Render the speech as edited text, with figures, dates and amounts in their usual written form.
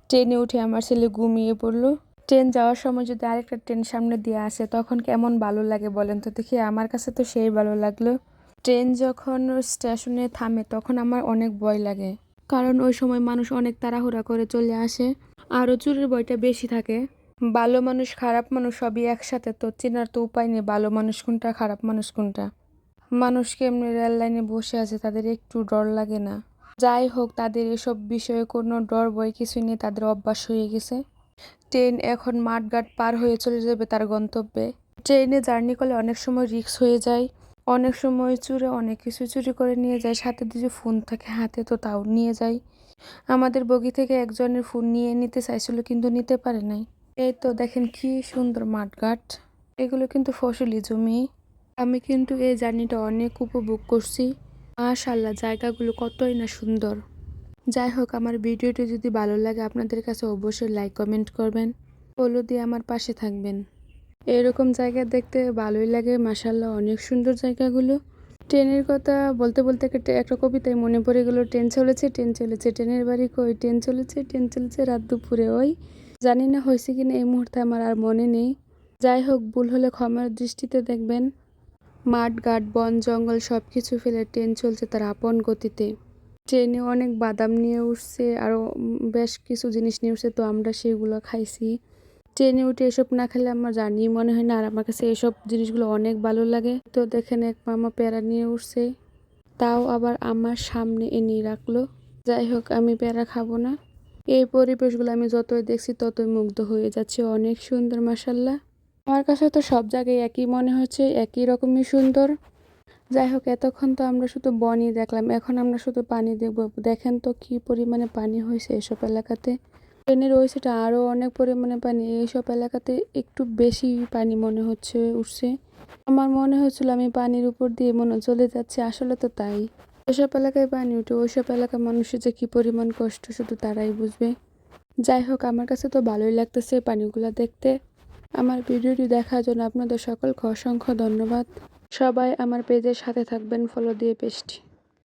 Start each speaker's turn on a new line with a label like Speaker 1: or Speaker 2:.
Speaker 1: ট্রেনে উঠে আমার ছেলে ঘুমিয়ে পড়লো। ট্রেন যাওয়ার সময় যদি আরেকটা ট্রেন সামনে দিয়ে আসে তখন কেমন ভালো লাগে বলেন তো দেখি? আমার কাছে তো সেই ভালো লাগলো। ট্রেন যখন স্টেশনে থামে তখন আমার অনেক ভয় লাগে, কারণ ওই সময় মানুষ অনেক তাড়াহুড়া করে চলে আসে, আরও চুরির ভয়টা বেশি থাকে। ভালো মানুষ খারাপ মানুষ সবই একসাথে, তো চেনার তো উপায় নেই ভালো মানুষ কোনটা খারাপ মানুষ কোনটা। মানুষ কেমনি রেল লাইনে বসে আছে, তাদের একটু ডর লাগে না? যাই হোক, তাদের এসব বিষয়ে কোনো ডর ভয় কিছুই নেই, তাদের অভ্যাস হয়ে গেছে। ট্রেন এখন মাঠঘাট পার হয়ে চলে যাবে তার গন্তব্যে। ট্রেনে জার্নি করলে অনেক সময় রিস্ক হয়ে যায়, অনেক সময় চুরে অনেক কিছু চুরি করে নিয়ে যায়, সাথে যদি ফোন থাকে হাতে তো তাও নিয়ে যায়। আমাদের বগি থেকে একজনের ফোন নিয়ে নিতে চাইছিল কিন্তু নিতে পারে নাই। এই তো দেখেন কি সুন্দর মাঠঘাট, এগুলো কিন্তু ফসলি জমি। আমি কিন্তু এই জার্নিটা অনেক উপভোগ করছি। মাশাআল্লাহ, জায়গাগুলো কতই না সুন্দর। যাই হোক, আমার ভিডিওটি যদি ভালো লাগে আপনাদের কাছে অবশ্যই লাইক কমেন্ট করবেন, ফলো দিয়ে আমার পাশে থাকবেন। এরকম জায়গা দেখতে ভালোই লাগে, মাশাআল্লাহ অনেক সুন্দর জায়গাগুলো। ট্রেনের কথা বলতে বলতে একটা কবিতায় মনে পড়ে গেল, ট্রেন চলেছে ট্রেন চলেছে ট্রেনের বাড়ি কই, ট্রেন চলেছে রাত দুপুরে ওই। জানি না হয়েছে কিনা এই মুহূর্তে আমার আর মনে নেই। যাই হোক, ভুল হলে ক্ষমার দৃষ্টিতে দেখবেন। মাঠ ঘাট বন জঙ্গল সব কিছু ফেলে ট্রেন চলছে তার আপন গতিতে। ট্রেনে অনেক বাদাম নিয়ে উঠছে, আরও বেশ কিছু জিনিস নিয়ে উঠছে, তো আমরা সেগুলো খাইছি। ট্রেনে উঠে এসব না খেলে আমার জার্নি মনে হয় না, আর আমার কাছে এসব জিনিসগুলো অনেক ভালো লাগে। তো দেখেন এক মামা পেয়ারা নিয়ে উঠছে, তাও আবার আমার সামনে এনে রাখলো। যাই হোক, আমি পেয়ারা খাবো না। এই পরিবেশগুলো আমি যতই দেখছি ততই মুগ্ধ হয়ে যাচ্ছি, অনেক সুন্দর মাশাআল্লাহ। আমার কাছে তো সব জায়গায় একই মনে হচ্ছে, একই রকমই সুন্দর। যাই হোক, এতক্ষণ তো আমরা শুধু বনই দেখলাম, এখন আমরা শুধু পানি দেখব। দেখেন তো কি পরিমাণে পানি হয়েছে এসব এলাকাতে। ট্রেনের ওই সাইডে আরও অনেক পরিমাণে পানি, এইসব এলাকাতে একটু বেশি পানি মনে হচ্ছে উঠছে। আমার মনে হচ্ছিল আমি পানির উপর দিয়ে মনে চলে যাচ্ছে, আসলে তো তাই। এসব এলাকায় পানি উঠে ওইসব এলাকার মানুষের যে কী পরিমাণ কষ্ট শুধু তারাই বুঝবে। যাই হোক, আমার কাছে তো ভালোই লাগতেছে পানিগুলো দেখতে। আমার ভিডিওটি দেখার জন্য আপনাদের সকলকে অসংখ্য ধন্যবাদ। সবাই আমার পেজের সাথে থাকবেন, ফলো দিয়ে পেজটি।